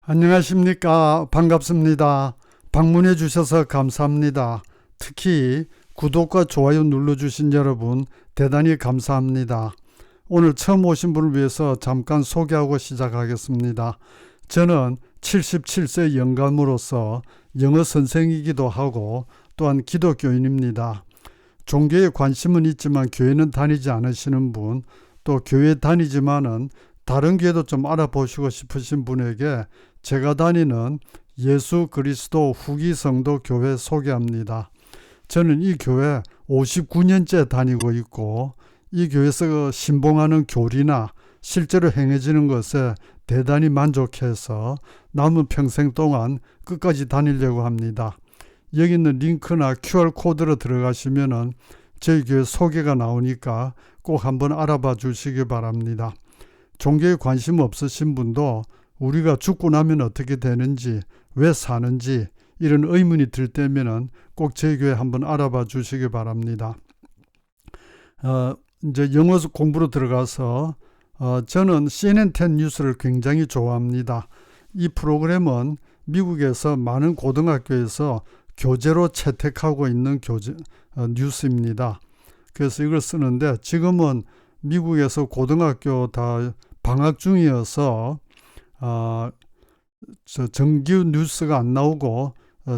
안녕하십니까. 반갑습니다. 방문해 주셔서 감사합니다. 특히 구독과 좋아요 눌러주신 여러분 대단히 감사합니다. 오늘 처음 오신 분을 위해서 잠깐 소개하고 시작하겠습니다. 저는 77세 영감으로서 영어 선생이기도 하고 또한 기독교인입니다. 종교에 관심은 있지만 교회는 다니지 않으시는 분, 또 교회 다니지만은 다른 교회도 좀 알아보시고 싶으신 분에게 제가 다니는 예수 그리스도 후기 성도 교회 소개합니다. 저는 이 교회 59년째 다니고 있고 이 교회에서 신봉하는 교리나 실제로 행해지는 것에 대단히 만족해서 남은 평생 동안 끝까지 다니려고 합니다. 여기 있는 링크나 QR코드로 들어가시면은 저희 교회 소개가 나오니까 꼭 한번 알아봐 주시기 바랍니다. 종교에 관심 없으신 분도 우리가 죽고 나면 어떻게 되는지, 왜 사는지 이런 의문이 들 때면은 꼭 저희 교회 한번 알아봐 주시기 바랍니다. 이제 영어 공부로 들어가서 저는 CNN10 뉴스를 굉장히 좋아합니다. 이 프로그램은 미국에서 많은 고등학교에서 교재로 채택하고 있는 뉴스입니다. 그래서 이걸 쓰는데 지금은 미국에서 고등학교 다 방학 중이어서 정규 뉴스가 안 나오고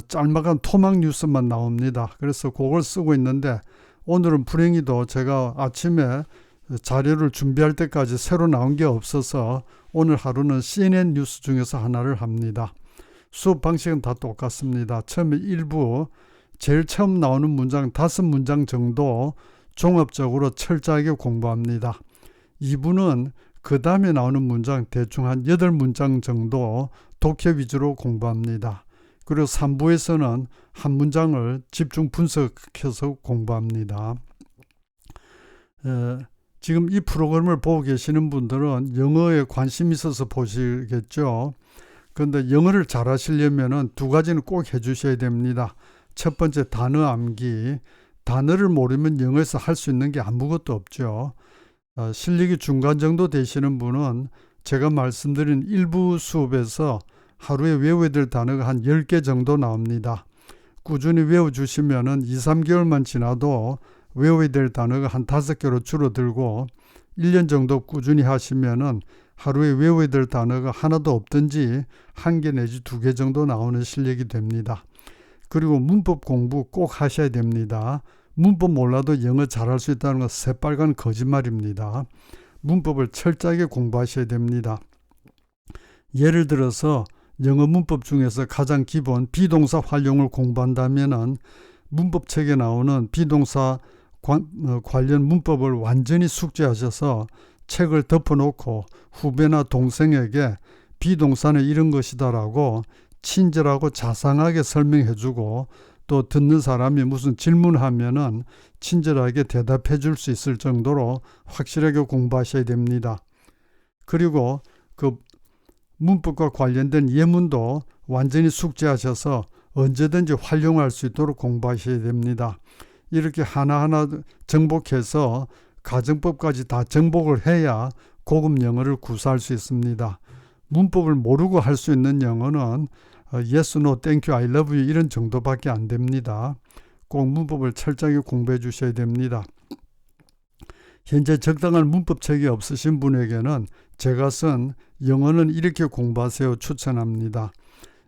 짤막한 토막 뉴스만 나옵니다. 그래서 그걸 쓰고 있는데 오늘은 불행히도 제가 아침에 자료를 준비할 때까지 새로 나온 게 없어서 오늘 하루는 CNN 뉴스 중에서 하나를 합니다. 수업 방식은 다 똑같습니다. 처음에 1부 제일 처음 나오는 문장 5문장 정도 종합적으로 철저하게 공부합니다. 2부는 그 다음에 나오는 문장 대충 한 8문장 정도 독해 위주로 공부합니다. 그리고 3부에서는 한 문장을 집중 분석해서 공부합니다. 지금 이 프로그램을 보고 계시는 분들은 영어에 관심 있어서 보시겠죠. 그런데 영어를 잘 하시려면 두 가지는 꼭 해주셔야 됩니다. 첫 번째 단어 암기. 단어를 모르면 영어에서 할 수 있는 게 아무것도 없죠. 실력이 중간 정도 되시는 분은 제가 말씀드린 일부 수업에서 하루에 외워야 될 단어가 한 10개 정도 나옵니다. 꾸준히 외워주시면 2, 3개월만 지나도 외워야 될 단어가 한 5개로 줄어들고 1년 정도 꾸준히 하시면 하루에 외워야 될 단어가 하나도 없든지 1개 내지 2개 정도 나오는 실력이 됩니다. 그리고 문법 공부 꼭 하셔야 됩니다. 문법 몰라도 영어 잘할 수 있다는 건 새빨간 거짓말입니다. 문법을 철저하게 공부하셔야 됩니다. 예를 들어서 영어 문법 중에서 가장 기본 비동사 활용을 공부한다면 문법책에 나오는 비동사 관련 문법을 완전히 숙지하셔서 책을 덮어놓고 후배나 동생에게 비동사는 이런 것이다라고 친절하고 자상하게 설명해주고 또 듣는 사람이 무슨 질문하면은 친절하게 대답해 줄 수 있을 정도로 확실하게 공부하셔야 됩니다. 그리고 그 문법과 관련된 예문도 완전히 숙지하셔서 언제든지 활용할 수 있도록 공부하셔야 됩니다. 이렇게 하나하나 정복해서 가정법까지 다 정복을 해야 고급 영어를 구사할 수 있습니다. 문법을 모르고 할 수 있는 영어는 yes, no, thank you, I love you 이런 정도밖에 안 됩니다. 꼭 문법을 철저하게 공부해 주셔야 됩니다. 현재 적당한 문법책이 없으신 분에게는 제가 쓴 영어는 이렇게 공부하세요 추천합니다.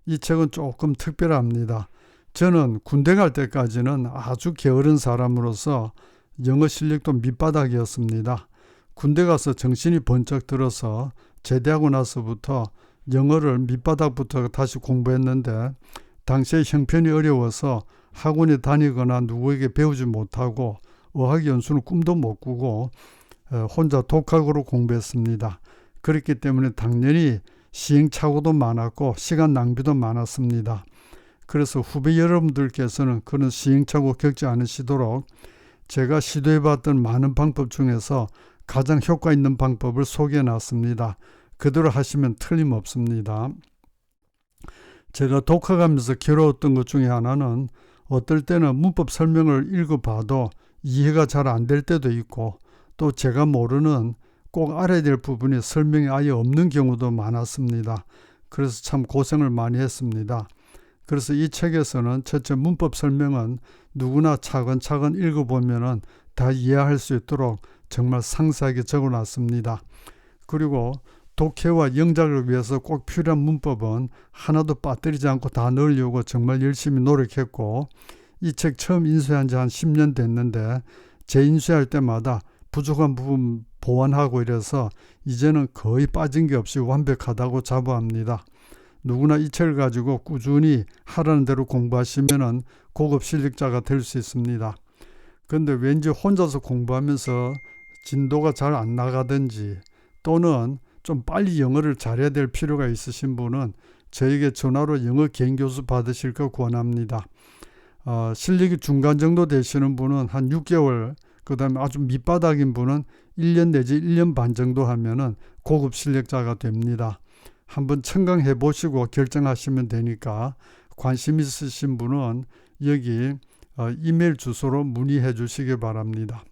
이 책은 조금 특별합니다. 저는 군대 갈 때까지는 아주 게으른 사람으로서 영어 실력도 밑바닥이었습니다. 군대 가서 정신이 번쩍 들어서 제대하고 나서부터 영어를 밑바닥부터 다시 공부했는데 당시에 형편이 어려워서 학원에 다니거나 누구에게 배우지 못하고 어학연수는 꿈도 못 꾸고 혼자 독학으로 공부했습니다. 그렇기 때문에 당연히 시행착오도 많았고 시간 낭비도 많았습니다. 그래서 후배 여러분들께서는 그런 시행착오 겪지 않으시도록 제가 시도해봤던 많은 방법 중에서 가장 효과 있는 방법을 소개해놨습니다. 그대로 하시면 틀림없습니다. 제가 독학하면서 괴로웠던 것 중에 하나는 어떨 때는 문법 설명을 읽어봐도 이해가 잘 안 될 때도 있고 또 제가 모르는 꼭 알아야 될 부분이 설명이 아예 없는 경우도 많았습니다. 그래서 참 고생을 많이 했습니다. 그래서 이 책에서는 첫째 문법 설명은 누구나 차근차근 읽어보면 다 이해할 수 있도록 정말 상세하게 적어놨습니다. 그리고 독해와 영작을 위해서 꼭 필요한 문법은 하나도 빠뜨리지 않고 다 넣으려고 정말 열심히 노력했고, 이 책 처음 인쇄한 지 한 10년 됐는데 재인쇄할 때마다 부족한 부분 보완하고 이래서 이제는 거의 빠진 게 없이 완벽하다고 자부합니다. 누구나 이 책을 가지고 꾸준히 하라는 대로 공부하시면 고급 실력자가 될 수 있습니다. 그런데 왠지 혼자서 공부하면서 진도가 잘 안 나가든지 또는 좀 빨리 영어를 잘해야 될 필요가 있으신 분은 저에게 전화로 영어 개인교수 받으실 거 권합니다. 실력이 중간 정도 되시는 분은 한 6개월, 그 다음에 아주 밑바닥인 분은 1년 내지 1년 반 정도 하면은 고급 실력자가 됩니다. 한번 청강해 보시고 결정하시면 되니까 관심 있으신 분은 여기 이메일 주소로 문의해 주시기 바랍니다.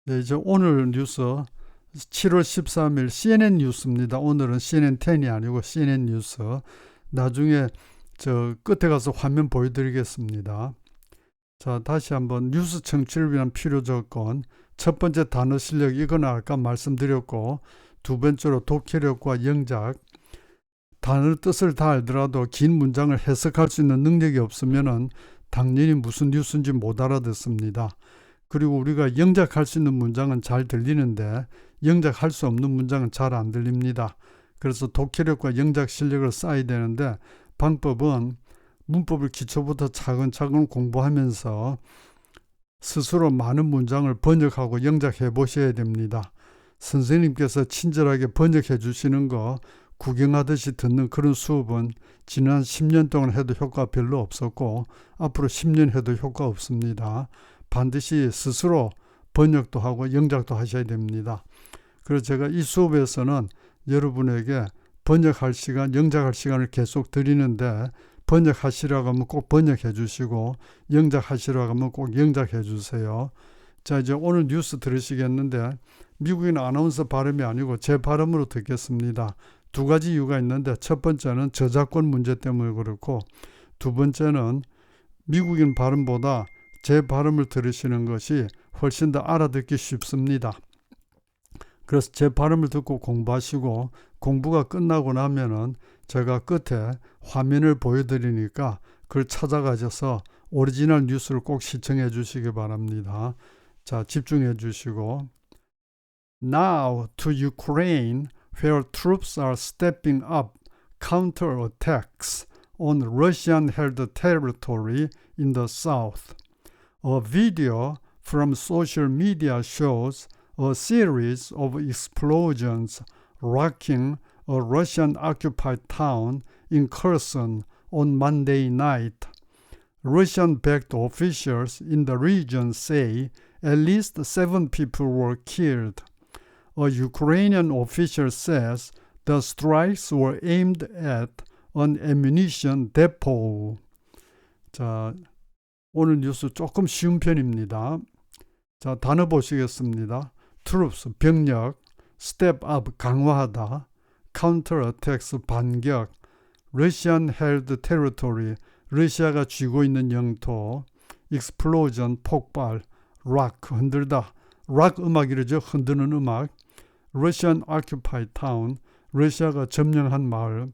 네, 이제 오늘 뉴스 7월 13일 CNN 뉴스입니다. 오늘은 CNN10이 아니고 CNN 뉴스. 나중에 저 끝에 가서 화면 보여드리겠습니다. 자, 다시 한번 뉴스 청취를 위한 필요 조건. 첫 번째 단어 실력, 이건 아까 말씀드렸고, 두 번째로 독해력과 영작. 단어 뜻을 다 알더라도 긴 문장을 해석할 수 있는 능력이 없으면 당연히 무슨 뉴스인지 못 알아듣습니다. 그리고 우리가 영작할 수 있는 문장은 잘 들리는데 영작할 수 없는 문장은 잘 안 들립니다. 그래서 독해력과 영작 실력을 쌓아야 되는데 방법은 문법을 기초부터 차근차근 공부하면서 스스로 많은 문장을 번역하고 영작해 보셔야 됩니다. 선생님께서 친절하게 번역해 주시는 거 구경하듯이 듣는 그런 수업은 지난 10년 동안 해도 효과 별로 없었고 앞으로 10년 해도 효과 없습니다. 반드시 스스로 번역도 하고 영작도 하셔야 됩니다. 그래서 제가 이 수업에서는 여러분에게 번역할 시간, 영작할 시간을 계속 드리는데 번역하시라고 하면 꼭 번역해 주시고 영작하시라고 하면 꼭 영작해 주세요. 자, 이제 오늘 뉴스 들으시겠는데 미국인 아나운서 발음이 아니고 제 발음으로 듣겠습니다. 두 가지 이유가 있는데 첫 번째는 저작권 문제 때문에 그렇고 두 번째는 미국인 발음보다 제 발음을 들으시는 것이 훨씬 더 알아듣기 쉽습니다. 그래서 제 발음을 듣고 공부하시고 공부가 끝나고 나면은 제가 끝에 화면을 보여드리니까 그걸 찾아가셔서 오리지널 뉴스를 꼭 시청해 주시기 바랍니다. 자, 집중해 주시고 Now to Ukraine, where troops are stepping up counterattacks on Russian-held territory in the south. A video from social media shows a series of explosions rocking a Russian-occupied town in Kherson on Monday night. Russian-backed officials in the region say at least 7 people were killed. A Ukrainian official says the strikes were aimed at an ammunition depot. 자, 오늘 뉴스 조금 쉬운 편입니다. 자, 단어 보시겠습니다. troops, 병력, step up, 강화하다, counterattacks, 반격, Russian held territory, 러시아가 쥐고 있는 영토, explosion, 폭발, rock, 흔들다, rock 음악이죠. 흔드는 음악, Russian occupied town, 러시아가 점령한 마을,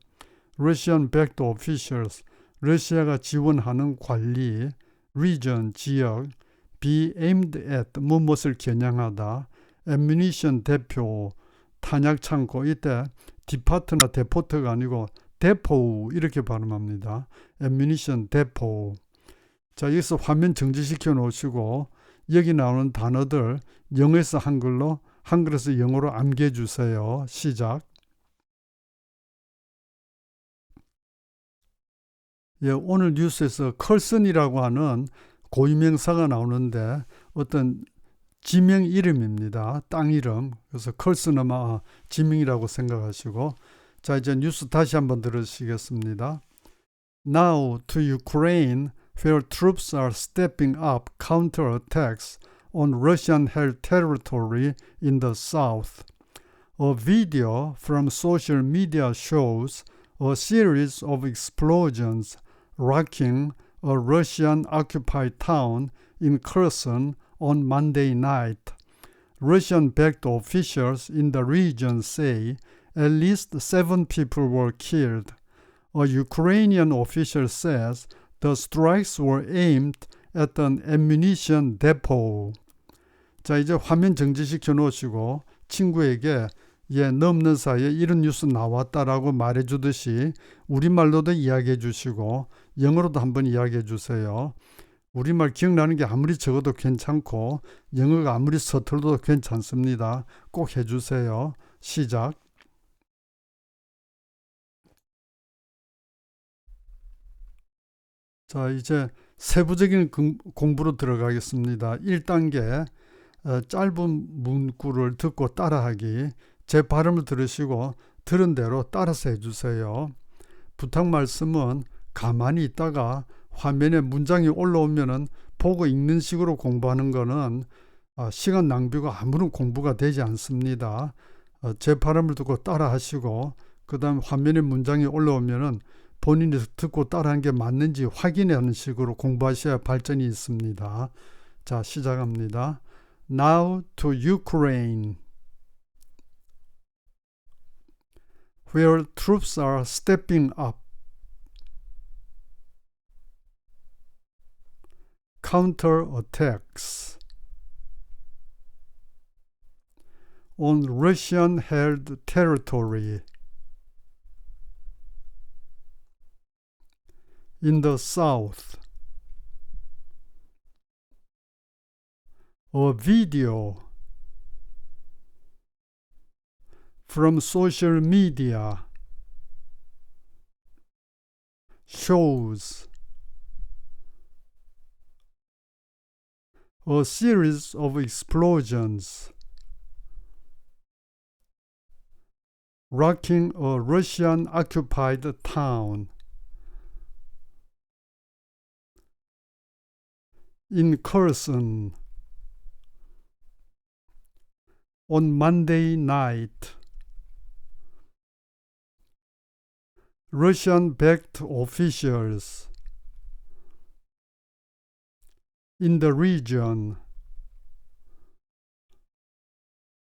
Russian backed officials, 러시아가 지원하는 관리, region, 지역, be aimed at, 무엇을 겨냥하다, ammunition, 대표, 탄약 창고, 이때 디파트나 데포트가 아니고 데포 이렇게 발음합니다. ammunition, 데포. 자, 여기서 화면 정지시켜 놓으시고 여기 나오는 단어들 영어에서 한글로, 한글에서 영어로 암기해 주세요. 시작. 예, 오늘 뉴스에서 컬슨이라고 하는 고유명사가 나오는데 어떤 지명 이름입니다. 땅 이름. 그래서 컬슨 아마 지명이라고 생각하시고 자, 이제 뉴스 다시 한번 들으시겠습니다. Now to Ukraine, where troops are stepping up counterattacks on Russian-held territory in the south. A video from social media shows a series of explosions rocking a Russian-occupied town in Kherson on Monday night. Russian-backed officials in the region say at least 7 people were killed. A Ukrainian official says the strikes were aimed at an ammunition depot. 자, 이제 화면 정지시켜 놓으시고 친구에게 넘는 사이에 이런 뉴스 나왔다라고 말해 주듯이 우리말로도 이야기해 주시고 영어로도 한번 이야기해 주세요. 우리말 기억나는 게 아무리 적어도 괜찮고 영어가 아무리 서툴러도 괜찮습니다. 꼭 해주세요. 시작. 자, 이제 세부적인 공부로 들어가겠습니다. 1단계 짧은 문구를 듣고 따라하기. 제 발음을 들으시고 들은 대로 따라서 해주세요. 부탁 말씀은 가만히 있다가 화면에 문장이 올라오면은 보고 읽는 식으로 공부하는 거는 시간 낭비가 아무런 공부가 되지 않습니다. 제 발음을 듣고 따라 하시고 그 다음 화면에 문장이 올라오면은 본인이 듣고 따라한 게 맞는지 확인하는 식으로 공부하셔야 발전이 있습니다. 자, 시작합니다. Now to Ukraine, where troops are stepping up. Counterattacks on Russian-held territory in the south. A video from social media shows a series of explosions rocking a Russian-occupied town in Kherson on Monday night. Russian-backed officials in the region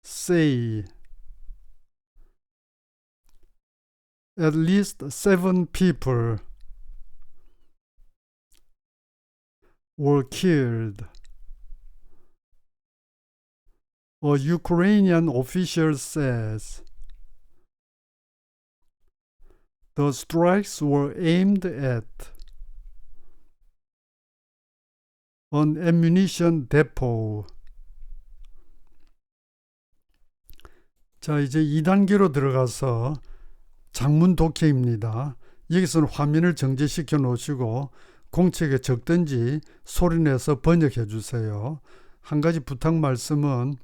say at least 7 people were killed. A Ukrainian official says the strikes were aimed at an ammunition depot. 자, 이제 2단계로 들어가서 장문 독해입니다. 여기서는 화면을 정지시켜 놓으시고 공책에 적든지 소리내서 번역해 주세요. 한 가지 부탁 말씀은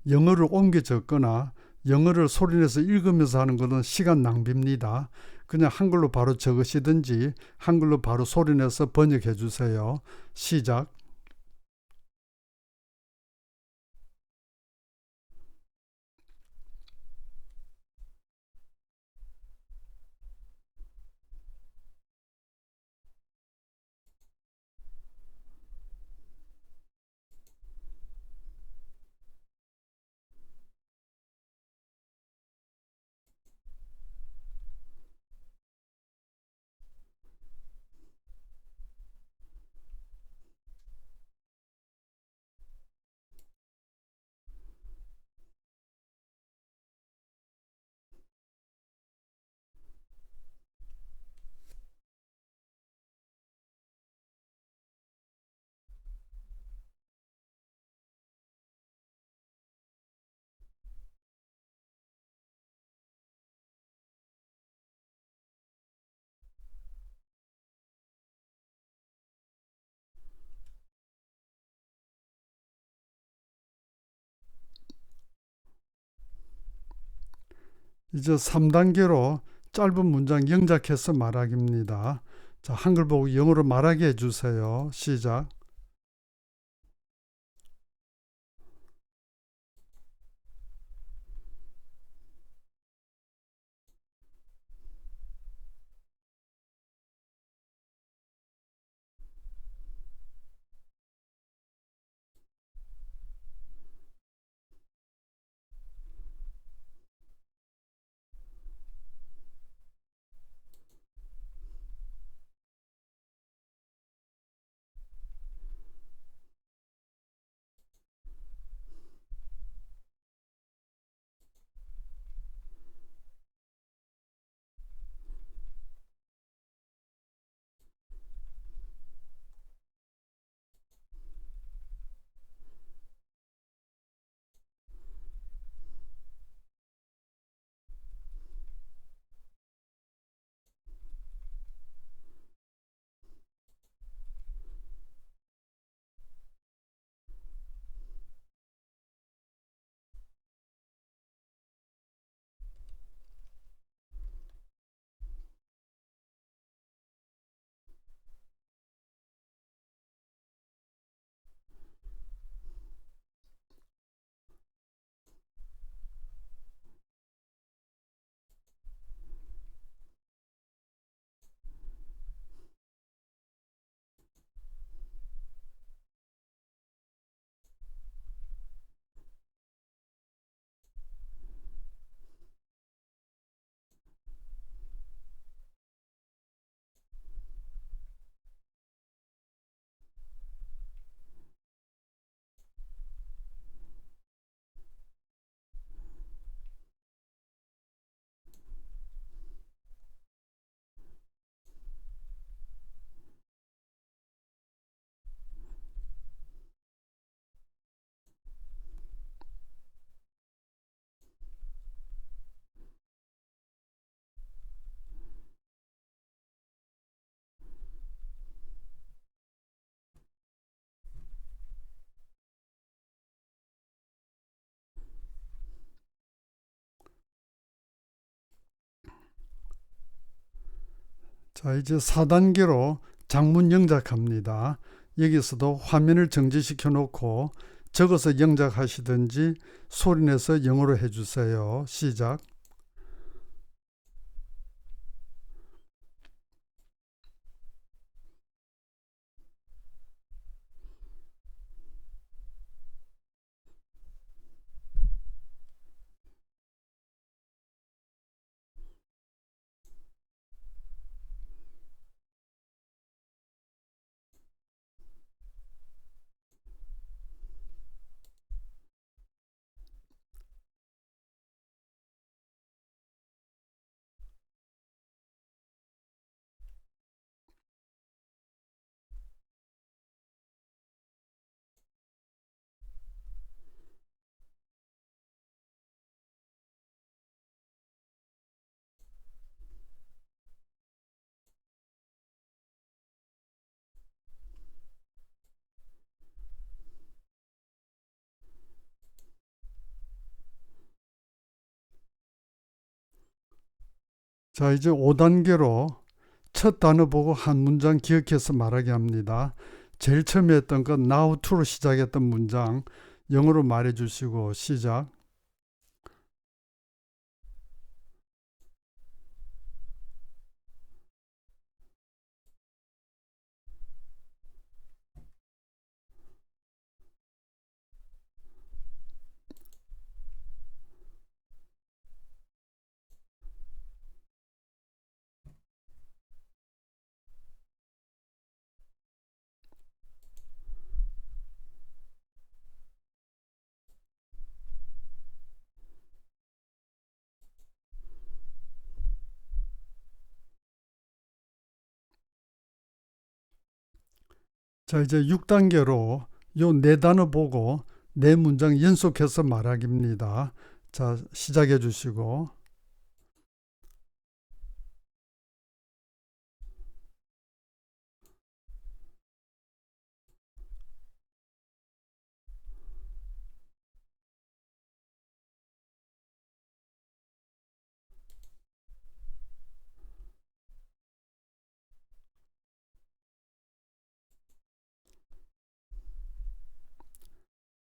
영어를 옮겨 적거나 영어를 소리내서 읽으면서 하는 것은 시간 낭비입니다. 그냥 한글로 바로 적으시든지 한글로 바로 소리내서 번역해 주세요. 시작. 이제 3단계로 짧은 문장 영작해서 말하기입니다. 자, 한글 보고 영어로 말하게 해주세요. 시작. 자, 이제 4단계로 장문 영작합니다. 여기서도 화면을 정지시켜 놓고 적어서 영작하시든지 소리내서 영어로 해주세요. 시작. 자, 이제 5단계로 첫 단어 보고 한 문장 기억해서 말하게 합니다. 제일 처음에 했던 건 now to로 시작했던 문장 영어로 말해 주시고 시작. 자, 이제 6단계로 요 네 단어 보고 네 문장 연속해서 말하기입니다. 자, 시작해 주시고.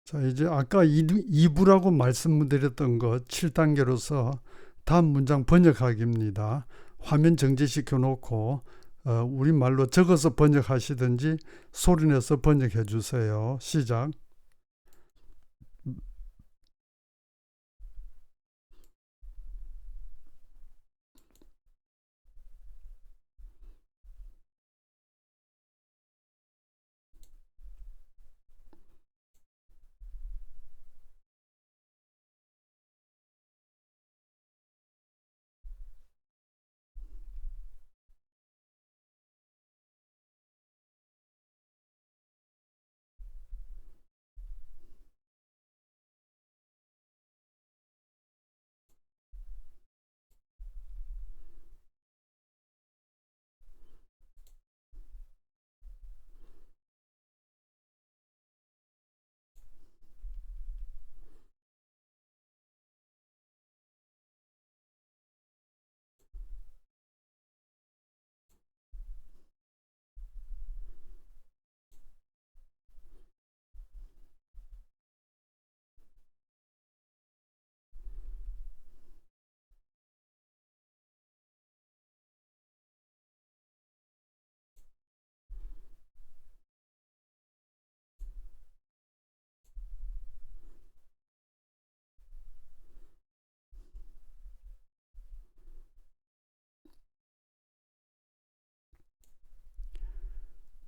자, 이제 아까 2부라고 말씀드렸던 것 7단계로서 다음 문장 번역하기입니다. 화면 정지시켜 놓고 우리말로 적어서 번역하시든지 소리내서 번역해 주세요. 시작.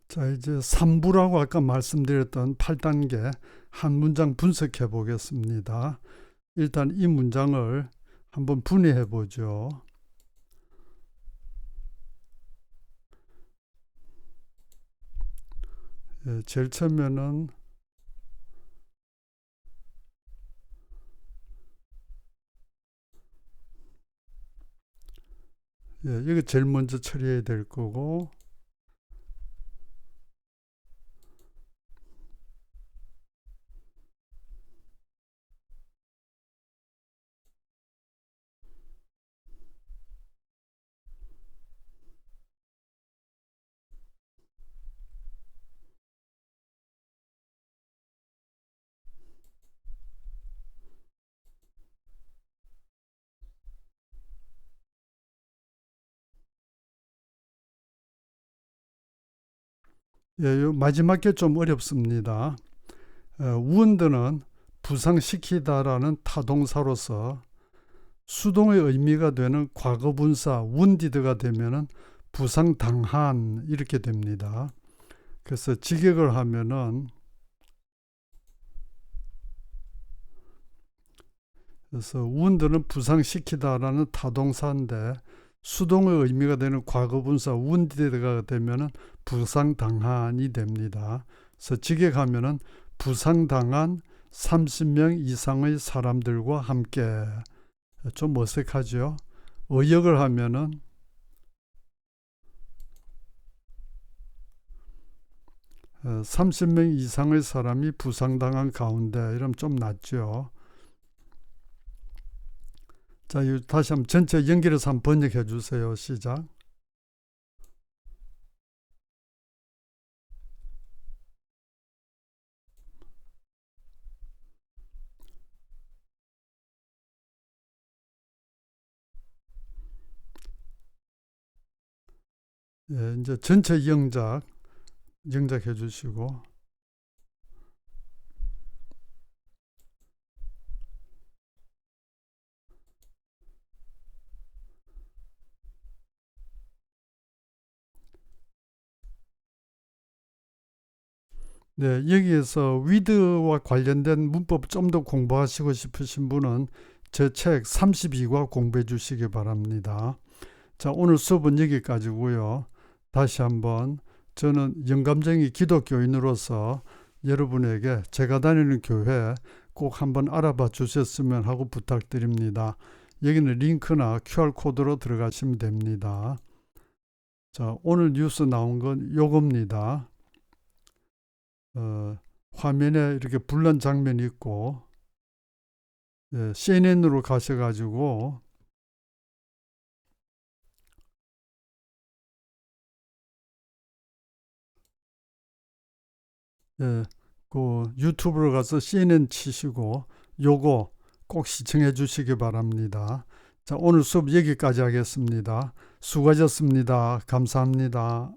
자, 이제 3부라고 아까 말씀드렸던 8단계 한 문장 분석해 보겠습니다. 일단 이 문장을 한번 분해해 보죠. 예, 제일 처음에는 이거 제일 먼저 처리해야 될 거고 예, 요 마지막 게 좀 어렵습니다. wound는 부상시키다라는 타동사로서 수동의 의미가 되는 과거분사 wounded가 되면은 부상당한 이렇게 됩니다. 그래서 직역을 하면은 그래서 wound는 부상시키다라는 타동사인데 수동의 의미가 되는 과거분사 wounded가 되면은 부상당한이 됩니다. 그래서 직역하면은 부상당한 30명 이상의 사람들과 함께. 좀 어색하죠. 의역을 하면은 30명 이상의 사람이 부상당한 가운데 이러면 좀 낫죠. 자, 다시 한번 전체 연결해서 한번 번역해 주세요. 시작. 예, 이제 전체 영작해 주시고. 네, 여기에서 with와 관련된 문법 좀 더 공부하시고 싶으신 분은 제 책 32과 공부해 주시기 바랍니다. 자, 오늘 수업은 여기까지고요. 다시 한번 저는 영감쟁이 기독교인으로서 여러분에게 제가 다니는 교회 꼭 한번 알아봐 주셨으면 하고 부탁드립니다. 여기는 링크나 QR코드로 들어가시면 됩니다. 자, 오늘 뉴스 나온 건 요겁니다. 화면에 이렇게 불난 장면이 있고, 예, CNN으로 가셔가지고 예, 그 유튜브로 가서 CNN 치시고 요거 꼭 시청해 주시기 바랍니다. 자, 오늘 수업 여기까지 하겠습니다. 수고하셨습니다. 감사합니다.